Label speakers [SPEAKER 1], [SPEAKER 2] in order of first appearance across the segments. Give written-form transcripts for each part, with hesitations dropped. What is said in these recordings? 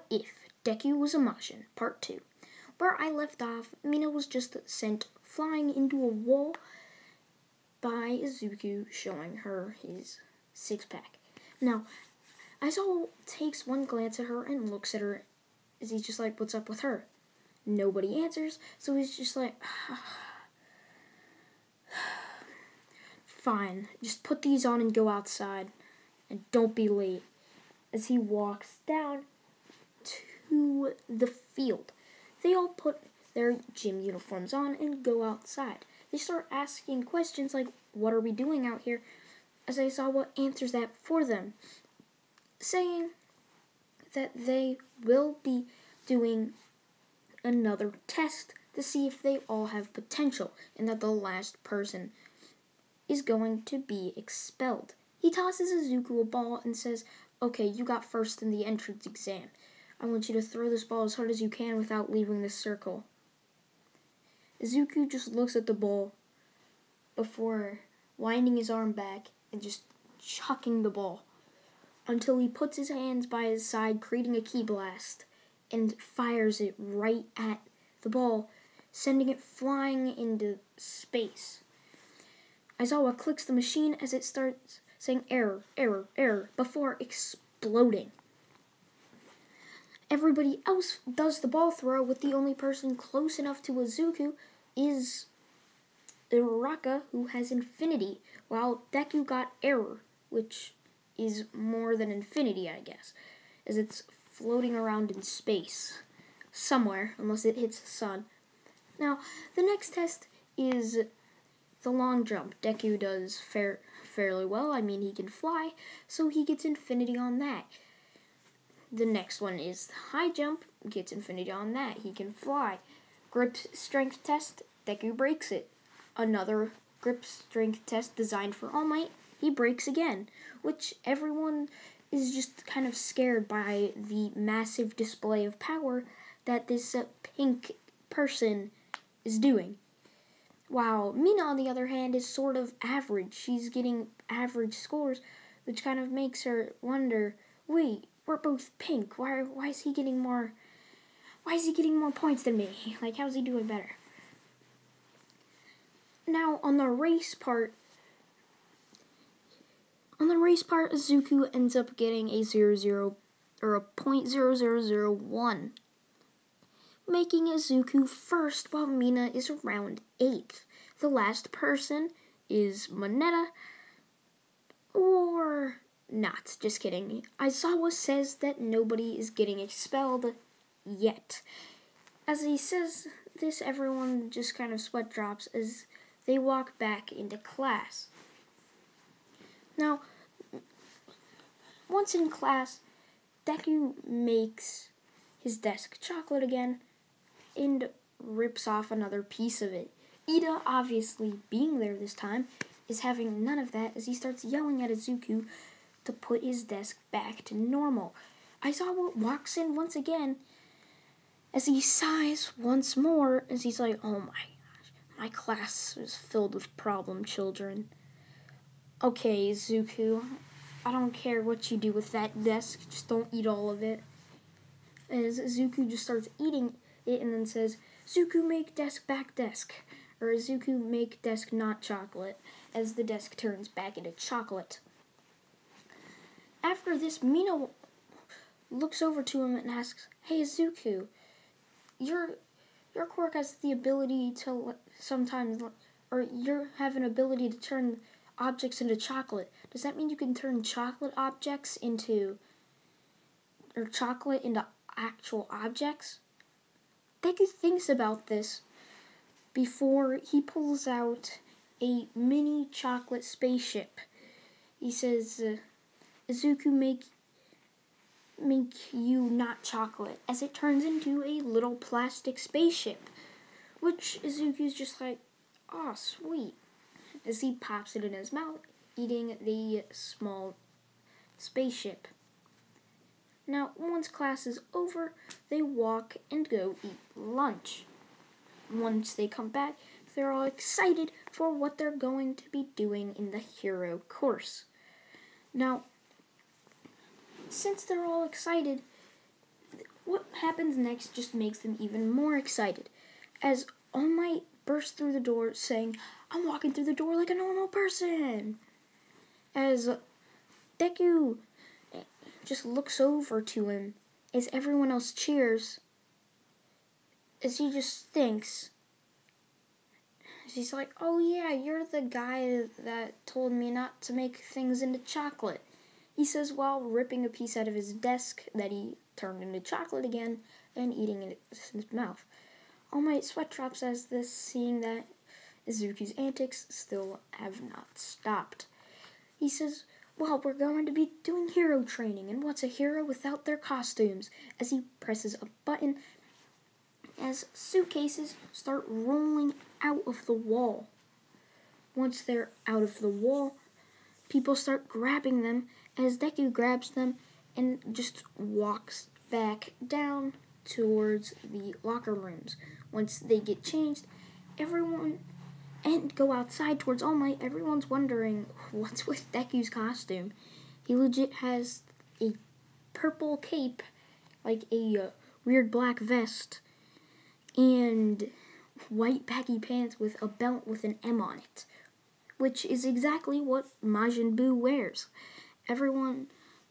[SPEAKER 1] If Deku Was a Majin, Part 2. Where I left off, Mina was just sent flying into a wall by Izuku, showing her his six-pack. Now, Aizawa takes one glance at her and looks at her as he's just like, what's up with her? Nobody answers, so he's just like, fine, just put these on and go outside, and don't be late. As he walks down to the field, they all put their gym uniforms on and go outside. They start asking questions like, what are we doing out here? As Aizawa answers that for them, saying that they will be doing another test to see if they all have potential and that the last person is going to be expelled. He tosses Izuku a ball and says, okay, you got first in the entrance exam. I want you to throw this ball as hard as you can without leaving the circle. Izuku just looks at the ball before winding his arm back and just chucking the ball until he puts his hands by his side, creating a ki blast, and fires it right at the ball, sending it flying into space. Aizawa clicks the machine as it starts saying error, error, error, before exploding. Everybody else does the ball throw, with the only person close enough to Izuku is Uraraka, who has infinity, while Deku got error, which is more than infinity, I guess, as it's floating around in space somewhere, unless it hits the sun. Now, the next test is the long jump. Deku does fairly well. I mean, he can fly, so he gets infinity on that. The next one is the high jump. Gets infinity on that. He can fly. Grip strength test. Deku breaks it. Another grip strength test designed for All Might. He breaks again, which everyone is just kind of scared by the massive display of power that this pink person is doing. While Mina, on the other hand, is sort of average. She's getting average scores, which kind of makes her wonder, wait, we're both pink. Why is he getting more points than me? Like, how's he doing better? Now, on the race part, Izuku ends up getting a 0.0001, making Izuku first while Mina is around 8th. The last person is Moneta, or not, just kidding. Aizawa says that nobody is getting expelled yet. As he says this, everyone just kind of sweat drops as they walk back into class. Now, once in class, Deku makes his desk chocolate again and rips off another piece of it. Ida, obviously being there this time, is having none of that as he starts yelling at Izuku to put his desk back to normal. Aizawa walks in once again as he sighs once more as he's like, oh my gosh, my class is filled with problem children. Okay, Izuku, I don't care what you do with that desk, just don't eat all of it. As Izuku just starts eating it and then says, Zuku make desk back desk, or Izuku make desk not chocolate, as the desk turns back into chocolate. After this, Mina looks over to him and asks, hey Izuku, your quirk has the ability to sometimes, or you have an ability to turn objects into chocolate. Does that mean you can turn chocolate objects into, or chocolate into actual objects? Deku thinks about this before he pulls out a mini chocolate spaceship. He says, Izuku make you not chocolate, as it turns into a little plastic spaceship, which Izuku's just like, oh sweet, as he pops it in his mouth, eating the small spaceship. Now, once class is over, they walk and go eat lunch. Once they come back, they're all excited for what they're going to be doing in the hero course. Now, since they're all excited, happens next just makes them even more excited, as All Might bursts through the door saying, "I'm walking through the door like a normal person!" As Deku just looks over to him as everyone else cheers, as he just thinks, he's like, "Oh yeah, you're the guy that told me not to make things into chocolate," he says while ripping a piece out of his desk that he turned into chocolate again and eating it in his mouth. All Might sweat drops as this, seeing that Izuku's antics still have not stopped. He says, "Well, we're going to be doing hero training, and what's a hero without their costumes?" as he presses a button as suitcases start rolling out of the wall. Once they're out of the wall, people start grabbing them as Deku grabs them and just walks back down towards the locker rooms. Once they get changed, everyone and go outside towards All Might, everyone's wondering what's with Deku's costume. He legit has a purple cape, like a weird black vest, and white baggy pants with a belt with an M on it, which is exactly what Majin Buu wears. Everyone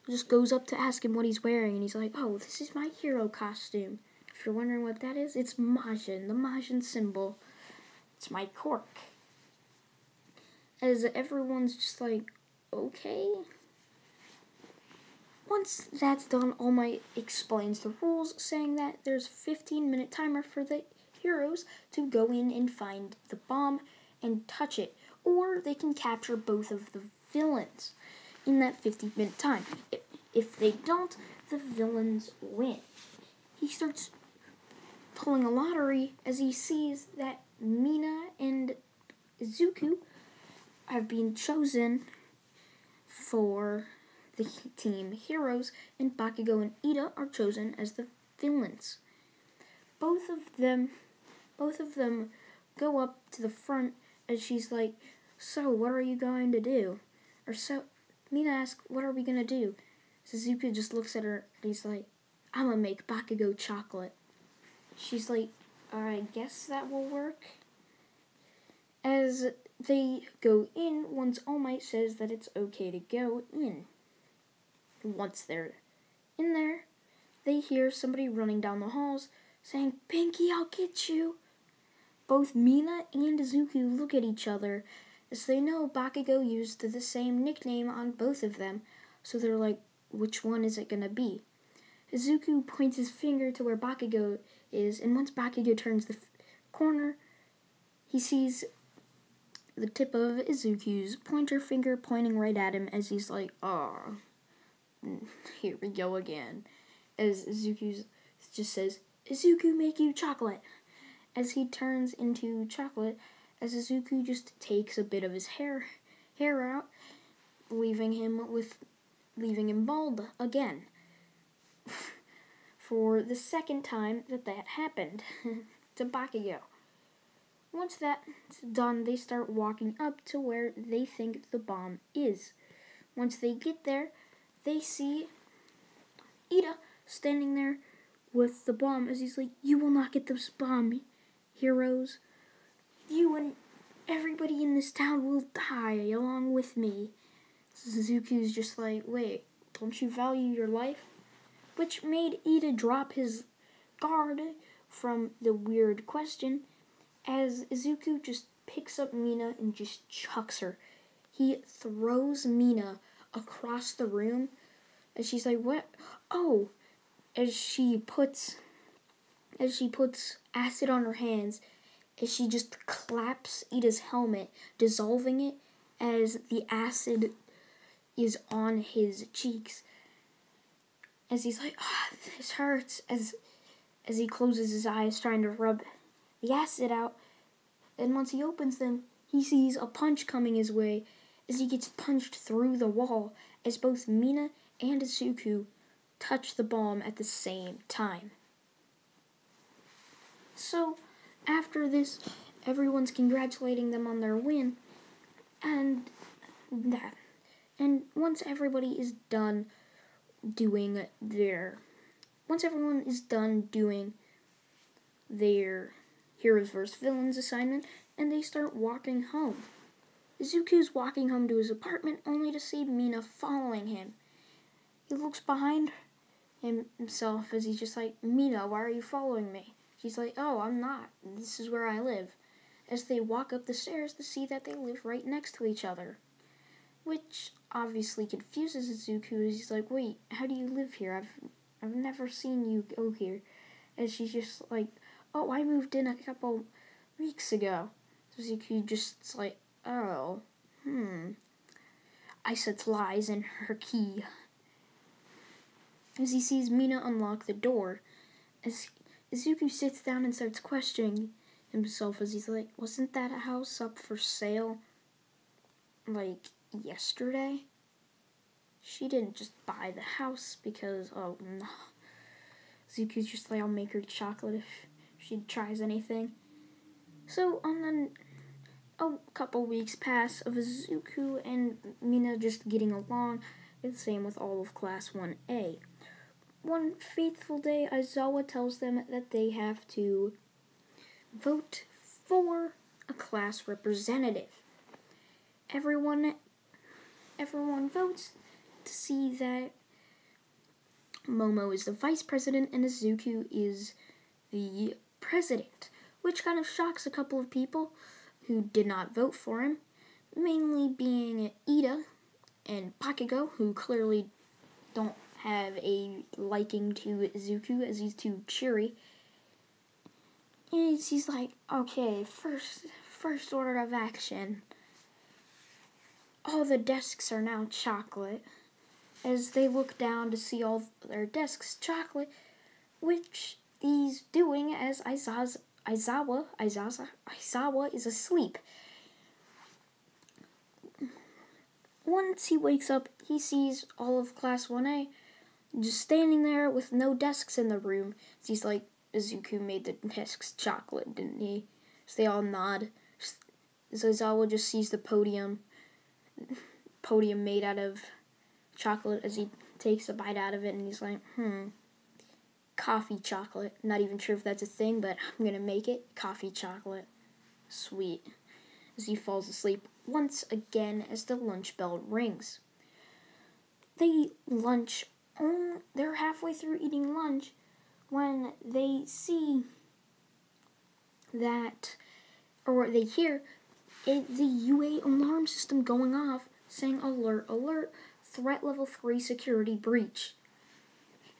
[SPEAKER 1] just goes up to ask him what he's wearing, and he's like, "Oh, this is my hero costume." If you're wondering what that is, it's Majin, the Majin symbol. It's my cork. As everyone's just like, okay. Once that's done, All Might explains the rules, saying that there's a 15-minute timer for the heroes to go in and find the bomb and touch it, or they can capture both of the villains in that 15-minute time. If they don't, the villains win. He starts pulling a lottery as he sees that Mina and Izuku have been chosen for the team heroes, and Bakugo and Ida are chosen as the villains. Both of them go up to the front as she's like, "So, what are you going to do?" Or so Mina asks, "What are we gonna do?" Suzuki just looks at her and he's like, "I'm gonna make Bakugo chocolate." She's like, "I guess that will work." As they go in, once All Might says that it's okay to go in. Once they're in there, they hear somebody running down the halls saying, "Pinky, I'll get you." Both Mina and Izuku look at each other as they know Bakugo used the same nickname on both of them, so they're like, which one is it gonna be? Izuku points his finger to where Bakugo is, and once Bakugo turns the corner, he sees the tip of Izuku's pointer finger pointing right at him as he's like, "Oh, here we go again." As Izuku just says, "Izuku, make you chocolate." As he turns into chocolate, as Izuku just takes a bit of his hair out, leaving him bald again. For the second time that happened to Bakugo. Once that's done, they start walking up to where they think the bomb is. Once they get there, they see Ida standing there with the bomb as he's like, "You will not get this bomb, heroes. You and everybody in this town will die along with me." Suzuki's just like, "Wait, don't you value your life?" Which made Ida drop his guard from the weird question, as Izuku just picks up Mina and just chucks her. He throws Mina across the room, and she's like, "What?" "Oh," as she puts acid on her hands, as she just claps Ida's helmet, dissolving it as the acid is on his cheeks. As he's like, "This hurts," as he closes his eyes trying to rub the acid out. And once he opens them, he sees a punch coming his way as he gets punched through the wall as both Mina and Izuku touch the bomb at the same time. So, after this, everyone's congratulating them on their win, and once everybody is done doing their once everyone is done doing their Heroes vs. Villains assignment, and they start walking home. Izuku's walking home to his apartment only to see Mina following him. He looks behind himself as he's just like, Mina, why are you following me? She's like, oh, I'm not. This is where I live. As they walk up the stairs to see that they live right next to each other, which obviously confuses Izuku as he's like, wait, how do you live here? I've never seen you go here. And she's just like, oh, I moved in a couple weeks ago. So Izuku just like, oh, I said lies in her key. As he sees Mina unlock the door, as Izuku sits down and starts questioning himself as he's like, wasn't that house up for sale like yesterday? She didn't just buy the house because, oh no. Izuku's just like, I'll make her chocolate if she tries anything. So a couple weeks pass of Izuku and Mina just getting along, and the same with all of Class 1A. One fateful day, Aizawa tells them that they have to vote for a class representative. Everyone votes to see that Momo is the vice president and Izuku is the president, which kind of shocks a couple of people who did not vote for him, mainly being Ida and Bakugo, who clearly don't have a liking to Izuku as he's too cheery. And he's like, okay, first order of action. All the desks are now chocolate. As they look down to see all their desks chocolate, which he's doing as Aizawa is asleep. Once he wakes up, he sees all of Class 1A just standing there with no desks in the room. He's like, Izuku made the desks chocolate, didn't he? So they all nod. Aizawa just sees the podium made out of chocolate as he takes a bite out of it, and he's like, coffee chocolate. Not even sure if that's a thing, but I'm gonna make it. Coffee chocolate. Sweet. As he falls asleep once again as the lunch bell rings. They're halfway through eating lunch when they see that, or they hear the UA alarm system going off saying, alert, alert, threat level 3 security breach.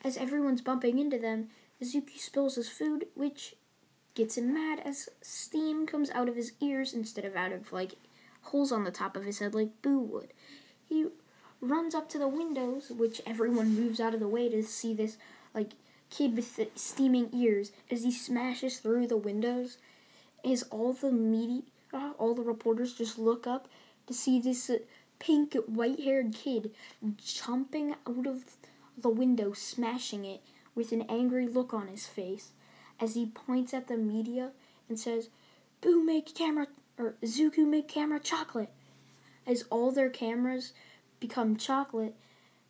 [SPEAKER 1] As everyone's bumping into them, Izuku spills his food, which gets him mad as steam comes out of his ears instead of out of, like, holes on the top of his head like Boo would. He runs up to the windows, which everyone moves out of the way to see this, like, kid with steaming ears. As he smashes through the windows, as all the reporters just look up to see this pink, white-haired kid jumping out of the window, smashing it with an angry look on his face, as he points at the media and says, Boo make camera, or Zuku make camera chocolate. As all their cameras become chocolate,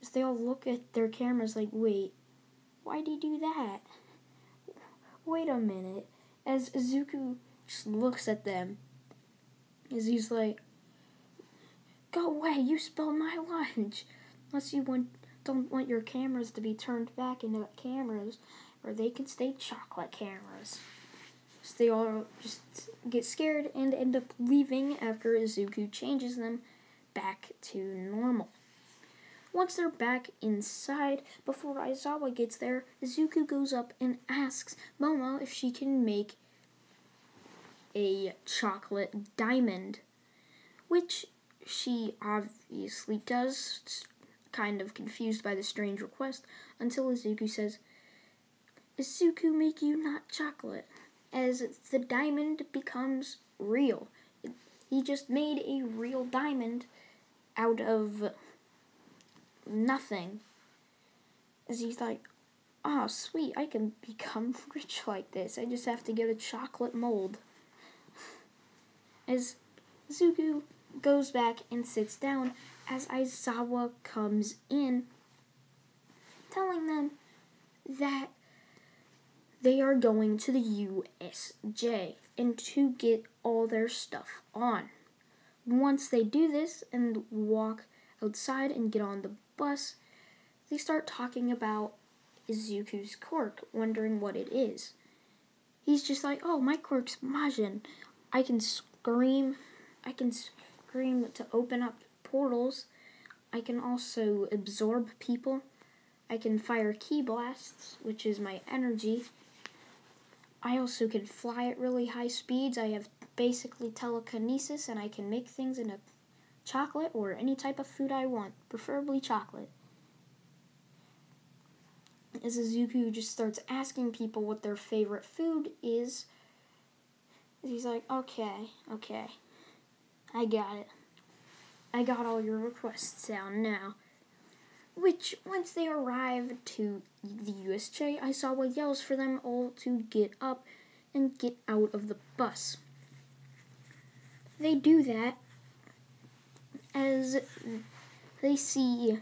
[SPEAKER 1] as they all look at their cameras like, wait, why'd he do that? Wait a minute. As Izuku just looks at them, as he's like, go away, you spilled my lunch. Unless you don't want your cameras to be turned back into cameras, or they can stay chocolate cameras. So they all just get scared and end up leaving after Izuku changes them back to normal. Once they're back inside, before Aizawa gets there, Izuku goes up and asks Momo if she can make a chocolate diamond, which she obviously does, kind of confused by the strange request, until Izuku says, Izuku make you not chocolate, as the diamond becomes real. He just made a real diamond out of nothing. As he's like, oh, sweet, I can become rich like this. I just have to get a chocolate mold. As Izuku goes back and sits down, as Aizawa comes in, telling them that they are going to the USJ and to get all their stuff on. Once they do this and walk outside and get on the bus, they start talking about Izuku's quirk, wondering what it is. He's just like, oh, my quirk's Majin. I can scream to open up portals. I can also absorb people. I can fire ki blasts, which is my energy. I also can fly at really high speeds. I have basically telekinesis, and I can make things into chocolate or any type of food I want, preferably chocolate. As Izuku just starts asking people what their favorite food is, he's like, okay, I got it. I got all your requests down now. Which, once they arrive to the USJ, Aizawa yells for them all to get up and get out of the bus. They do that as they see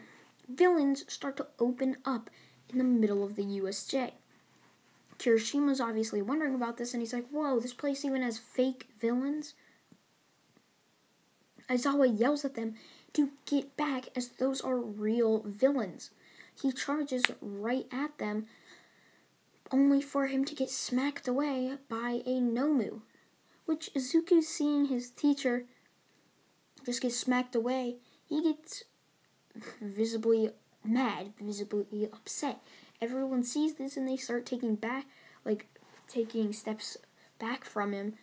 [SPEAKER 1] villains start to open up in the middle of the USJ. Kirishima's obviously wondering about this, and he's like, whoa, this place even has fake villains? Aizawa yells at them to get back, as those are real villains. He charges right at them, only for him to get smacked away by a Nomu, which Izuku, seeing his teacher just get smacked away, he gets visibly mad, visibly upset. Everyone sees this and they start taking steps back from him,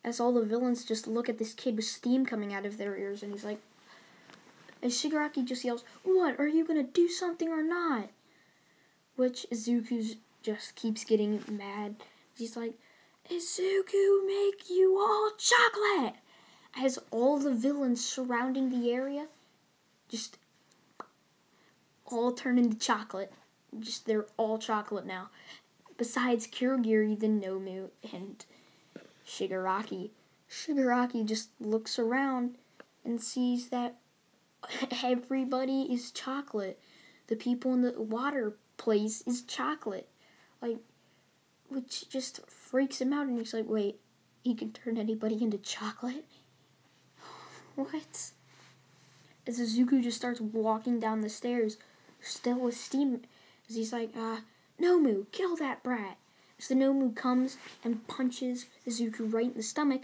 [SPEAKER 1] as all the villains just look at this kid with steam coming out of their ears, and he's like, and Shigaraki just yells, what, are you gonna do something or not? Which Izuku just keeps getting mad. He's like, Izuku, make you all chocolate! As all the villains surrounding the area just all turn into chocolate. Just, they're all chocolate now. Besides Kirigiri, the Nomu, and Shigaraki. Shigaraki just looks around and sees that everybody is chocolate. The people in the water place is chocolate. Which just freaks him out, and he's like, wait, he can turn anybody into chocolate? What? As Izuku just starts walking down the stairs, still with steam, as he's like, Nomu, kill that brat. As the Nomu comes and punches Izuku right in the stomach,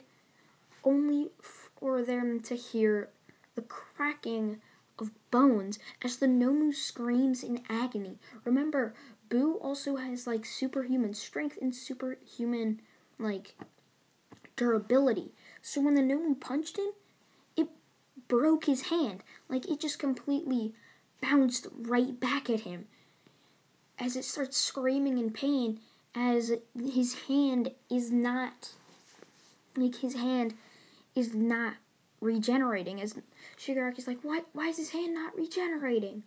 [SPEAKER 1] only for them to hear the cracking of bones as the Nomu screams in agony. Remember, Boo also has, superhuman strength and superhuman, durability. So when the Nomu punched him, it broke his hand. It just completely bounced right back at him. As it starts screaming in pain, as his hand is not regenerating. As Shigaraki's like, why is his hand not regenerating?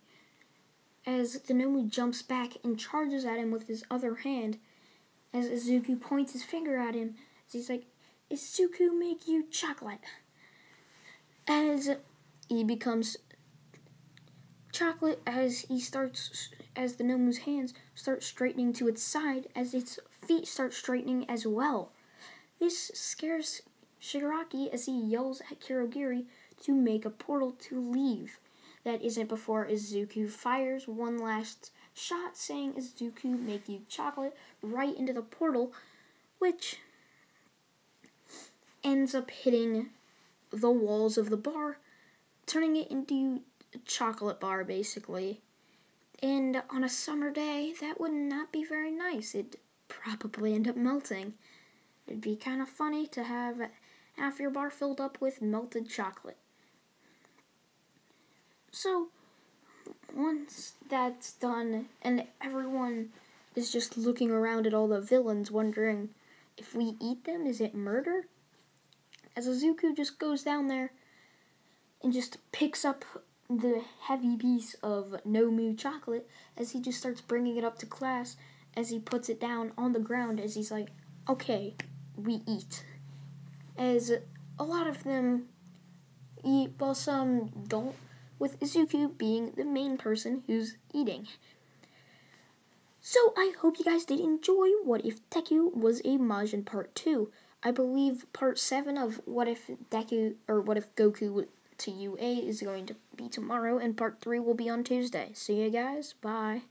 [SPEAKER 1] As the Nomu jumps back and charges at him with his other hand, as Izuku points his finger at him, as he's like, Izuku, make you chocolate. As he becomes chocolate, as the Nomu's hands start straightening to its side, as its feet start straightening as well. This scares Shigaraki as he yells at Kirigiri to make a portal to leave. That isn't before Izuku fires one last shot, saying, Izuku, make you chocolate, right into the portal, which ends up hitting the walls of the bar, turning it into a chocolate bar, basically. And on a summer day, that would not be very nice. It'd probably end up melting. It'd be kind of funny to have half your bar filled up with melted chocolate. So, once that's done, and everyone is just looking around at all the villains, wondering, if we eat them, is it murder? As Izuku just goes down there and just picks up the heavy piece of Nomu chocolate, as he just starts bringing it up to class, as he puts it down on the ground, as he's like, okay, we eat. As a lot of them eat, while some don't, with Izuku being the main person who's eating. So I hope you guys did enjoy What If Deku was a Majin Part 2. I believe Part 7 of What If Deku, or What If Goku to UA is going to be tomorrow, and Part 3 will be on Tuesday. See you guys. Bye.